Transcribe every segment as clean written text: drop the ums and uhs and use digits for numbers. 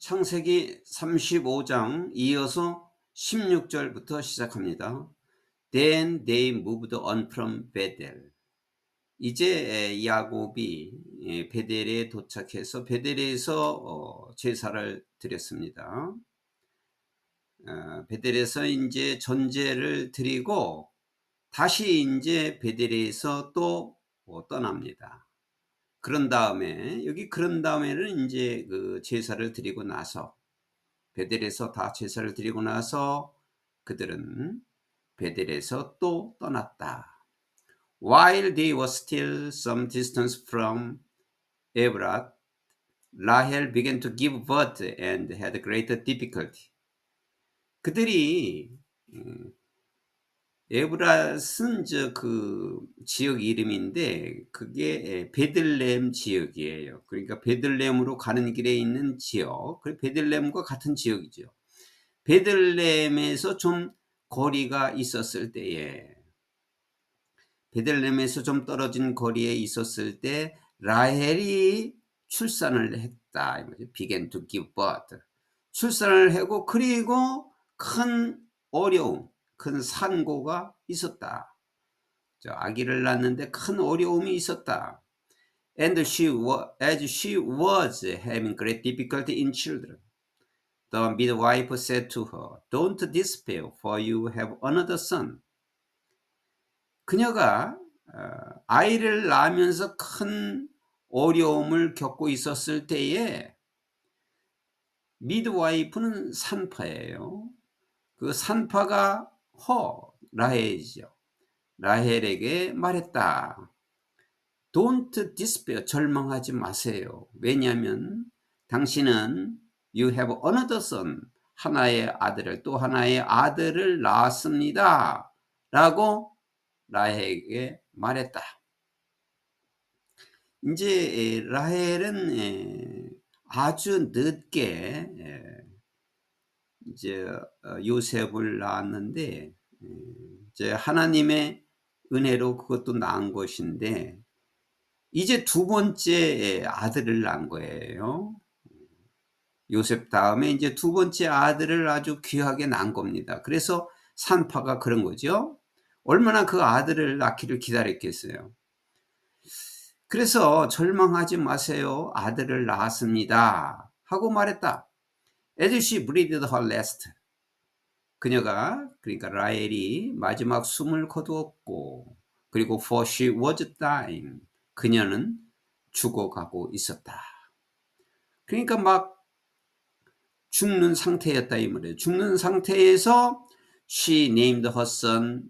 창세기 35장 이어서 16절부터 시작합니다. Then they moved on from Bethel. 이제 야곱이 베델에 도착해서 베델에서 제사를 드렸습니다. 베델에서 이제 전제를 드리고 다시 이제 베델에서 또 떠납니다. 그런 다음에는 이제 그 제사를 드리고 나서 베델에서 다 제사를 드리고 나서 그들은 베델에서 또 떠났다. While they were still some distance from Evrat, Rahel began to give birth and had greater difficulty. 그들이 에브랏은 그 지역 이름인데 그게 베들레헴 지역이에요. 그러니까 베들레헴으로 가는 길에 있는 지역, 그 베들레헴과 같은 지역이죠. 베들레헴에서 좀 거리가 있었을 때에, 베들레헴에서 좀 떨어진 거리에 있었을 때 라헬이 출산을 했다. began to give birth. 출산을 하고 그리고 큰 어려움, 큰 산고가 있었다. 아기를 낳는데 큰 어려움이 있었다. And as she was having great difficulty in children, the midwife said to her, Don't despair, for you have another son. 그녀가 아이를 낳으면서 큰 어려움을 겪고 있었을 때에 미드와이프는 산파예요. 그 산파가 라헬이죠. 라헬에게 말했다. Don't despair, 절망하지 마세요. 왜냐하면 당신은 You have another son, 또 하나의 아들을 낳았습니다. 라고 라헬에게 말했다. 이제 라헬은 아주 늦게 이제 요셉을 낳았는데 이제 하나님의 은혜로 그것도 낳은 것인데 이제 두 번째 아들을 낳은 거예요. 요셉 다음에 이제 두 번째 아들을 아주 귀하게 낳은 겁니다. 그래서 산파가 그런 거죠. 얼마나 그 아들을 낳기를 기다렸겠어요. 그래서 절망하지 마세요. 아들을 낳았습니다. 하고 말했다. As she breathed her last. 그녀가, 그러니까 라헬이 마지막 숨을 거두었고, 그리고 for she was dying. 그녀는 죽어가고 있었다. 그러니까 막 죽는 상태였다 이 말이에요. 죽는 상태에서 she named her son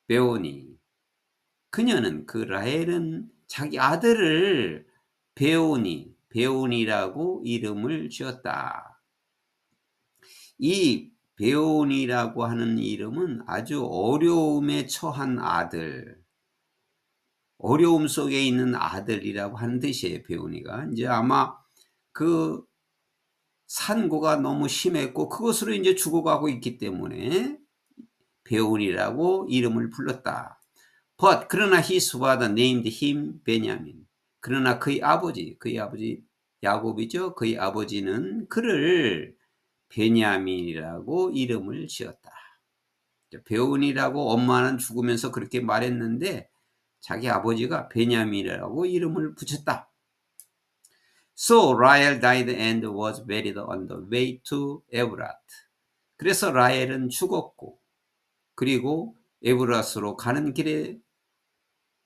베오니. 그녀는 그 라헬은 자기 아들을 베오니라고 이름을 지었다. 이 베오니라고 하는 이름은 아주 어려움에 처한 아들, 어려움 속에 있는 아들이라고 하는 뜻이에요. 베오니가 이제 아마 그 산고가 너무 심했고 그것으로 이제 죽어가고 있기 때문에 베오니라고 이름을 불렀다. But 그러나 his father named him 베냐민. 그러나 그의 아버지 야곱이죠. 그의 아버지는 그를 베냐민이라고 이름을 지었다. 베오니라고 엄마는 죽으면서 그렇게 말했는데 자기 아버지가 베냐민이라고 이름을 붙였다. So Rahel died and was buried on the way to Evrat. 그래서 라헬은 죽었고 그리고 에브랏으로 가는 길에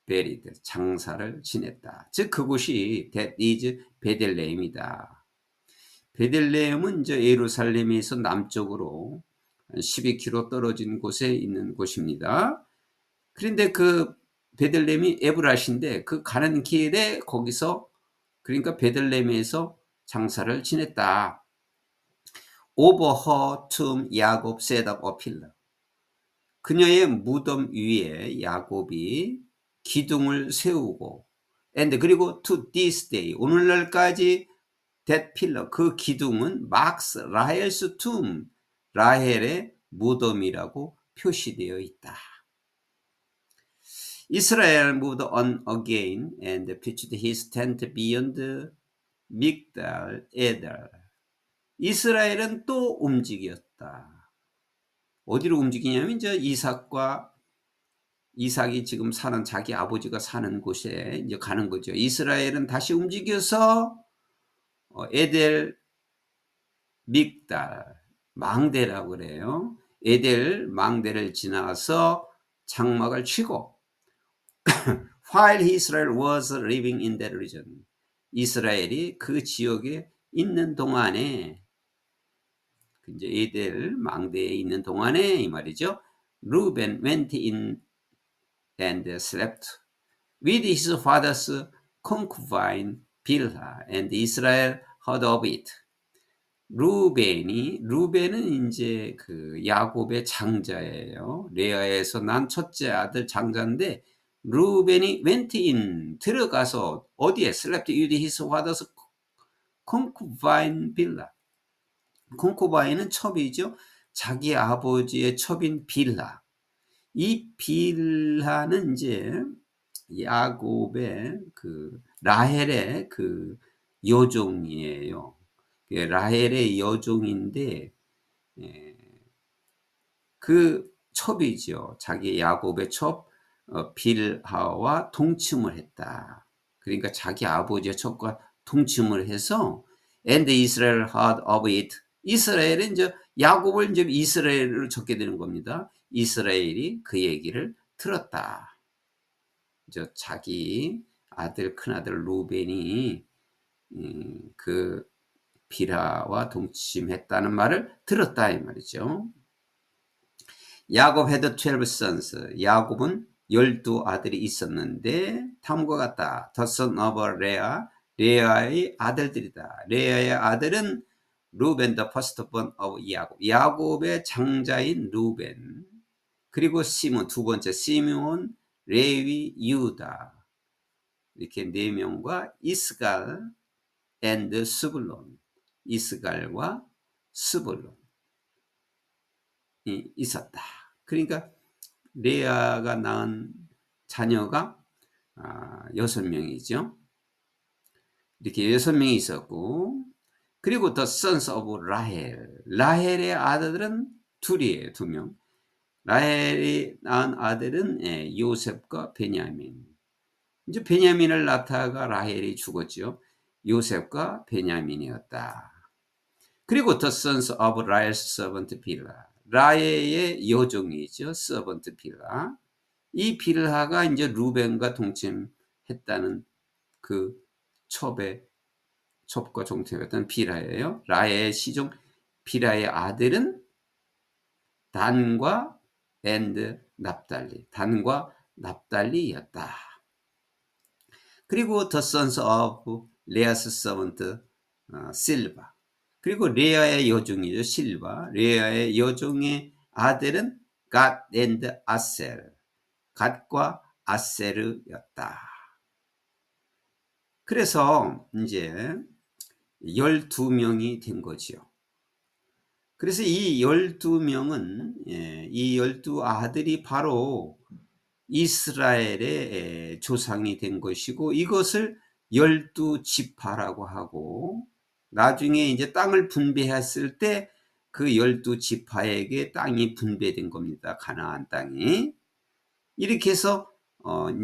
베리드, 장사를 지냈다. 즉 그곳이 that is 베들레헴이다. 베들레헴은 이제 예루살렘에서 남쪽으로 12km 떨어진 곳에 있는 곳입니다. 그런데 그 베들레헴이 에브랏인데 그 가는 길에 거기서 그러니까 베들레헴에서 장사를 지냈다. Over her tomb 야곱 set up a pillar. 그녀의 무덤 위에 야곱이 기둥을 세우고 and 그리고 to this day 오늘날까지 that pillar 그 기둥은 marks Rahel's tomb 라헬의 무덤이라고 표시되어 있다. Israel moved on again and pitched his tent beyond Migdal Eder. 이스라엘은 또 움직였다. 어디로 움직이냐면 이제 이삭이 지금 사는 자기 아버지가 사는 곳에 이제 가는 거죠. 이스라엘은 다시 움직여서 에델 믹달 망대라고 그래요. 에델 망대를 지나서 장막을 치고 while Israel was living in that region, 이스라엘이 그 지역에 있는 동안에 이제 에델 망대에 있는 동안에 이 말이죠. 루벤 went in and slept with his father's concubine Bilhah, and Israel heard of it. 루벤은 이제 그 야곱의 장자예요. 레아에서 난 첫째 아들 장자인데 루벤이 went in 들어가서 어디에 slept with his father's concubine Bilhah. 콘쿠바인은 첩이죠. 자기 아버지의 첩인 빌하. 이 빌하는 이제 야곱의 그 라헬의 그 여종이에요. 라헬의 여종인데 그 첩이죠. 자기 야곱의 첩 빌하와 동침을 했다. 그러니까 자기 아버지의 첩과 동침을 해서 and Israel heard of it. 이스라엘은 이제 야곱을 이제 이스라엘로 적게 되는 겁니다. 이스라엘이 그 얘기를 들었다. 이제 자기 아들 큰아들 루벤이 그 빌하와 동침했다는 말을 들었다 이 말이죠. 야곱 had 12 sons. 야곱은 12아들이 있었는데 다음과 같다. The son of Leah. 레아의 아들들이다. 레아의 아들은 루벤 the firstborn of 야곱. 야곱의 장자인 루벤. 그리고 시몬 두 번째 시몬, 레위, 유다. 이렇게 네 명과 이스갈 and 스불론. 이스갈과 스불론이 있었다. 그러니까 레아가 낳은 자녀가 6명이죠. 이렇게 6명이 있었고, 그리고 the sons of 라헬. 라헬의 아들들은 둘이에요. 2명. 라헬이 낳은 아들은 요셉과 베냐민. 이제 베냐민을 낳다가 라헬이 죽었죠. 요셉과 베냐민이었다. 그리고 the sons of Rahel's servant Bilhah. 라헬의 여종이죠. servant Bilhah. 이 빌하가 이제 루벤과 동침했다는 그 첩과 동침했던 빌하예요. 라헬의 시종 빌하의 아들은 단과 and 납달리. 단과 납달리였다. 그리고 the sons of Leah's servant 실바. 그리고 레아의 여종이죠. 실바. 레아의 여종의 아들은 갓 and 아셀. 갓과 아셀이었다. 그래서 이제 12명이 된 거지요. 그래서 이 12명은 이 12아들이 바로 이스라엘의 조상이 된 것이고 이것을 12지파라고 하고 나중에 이제 땅을 분배했을 때 그 12지파에게 땅이 분배된 겁니다. 가나안 땅이. 이렇게 해서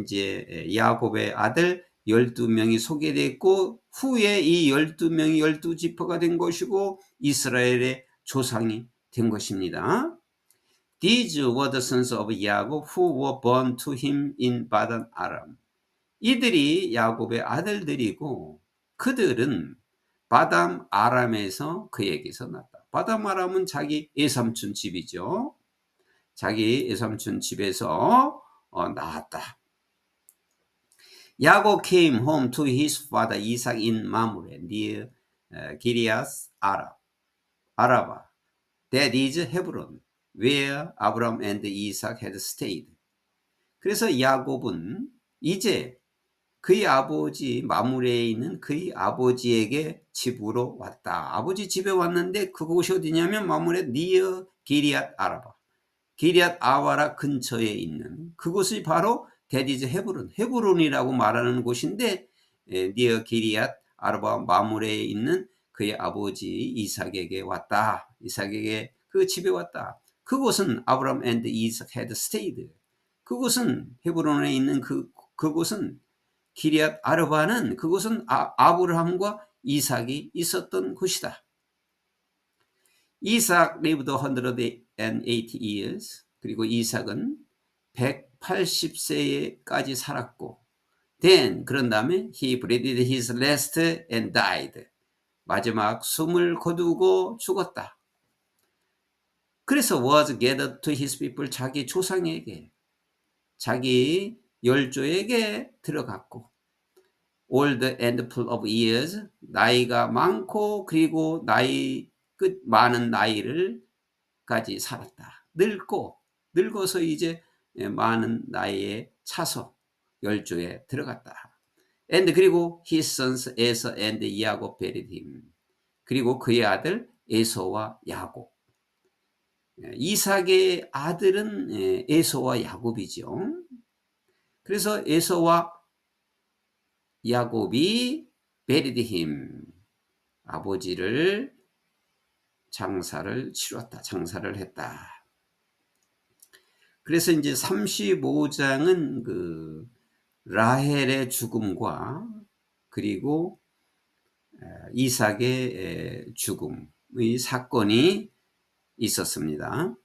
이제 야곱의 아들 12명이 소개됐고 후에 이 12명이 12지파가 된 것이고 이스라엘의 조상이 된 것입니다. These were the sons of Jacob who were born to him in Padan Aram. 이들이 야곱의 아들들이고 그들은 바담 아람에서 그에게서 났다. 바담 아람은 자기 외삼촌 집이죠. 자기 외삼촌 집에서 나왔다. 야곱 came home to his father Isaac in Mamre near Gilead Araba. That is Hebron, where Abraham and Isaac had stayed. 그래서 야곱은 이제 그의 아버지 마므레에 있는 그의 아버지에게 집으로 왔다. 아버지 집에 왔는데 그곳이 어디냐면 마므레 니어 기리앗 아라바. 기리앗 아와라 근처에 있는 그곳이 바로 데디즈 헤브론이라고 말하는 곳인데 니어 기리앗 아라바 마므레에 있는 그의 아버지 이삭에게 왔다. 이삭에게 그 집에 왔다. 그곳은 아브라함 and 이삭 had stayed. 그곳은 헤브론에 있는 그곳은 기리앗 아르바는 그곳은 아브라함과 이삭이 있었던 곳이다. 이삭 lived 180 years. 그리고 이삭은 180세까지 살았고, then 그런 다음에 he breathed his last and died. 마지막 숨을 거두고 죽었다. 그래서 was gathered to his people, 자기 조상에게, 자기 열조에게 들어갔고, old and full of years, 나이가 많고 그리고 나이 끝 많은 나이를까지 살았다. 늙어서 이제 많은 나이에 차서 열조에 들어갔다. and 그리고 his sons 에서 and 야곱 buried him. 그리고 그의 아들 에서와 야곱. 이삭의 아들은 에서와 야곱이죠. 그래서 에서와 야곱이 buried him. 아버지를 장사를 치렀다. 장사를 했다. 그래서 이제 35장은 그 라헬의 죽음과 그리고 이삭의 죽음의 사건이 있었습니다.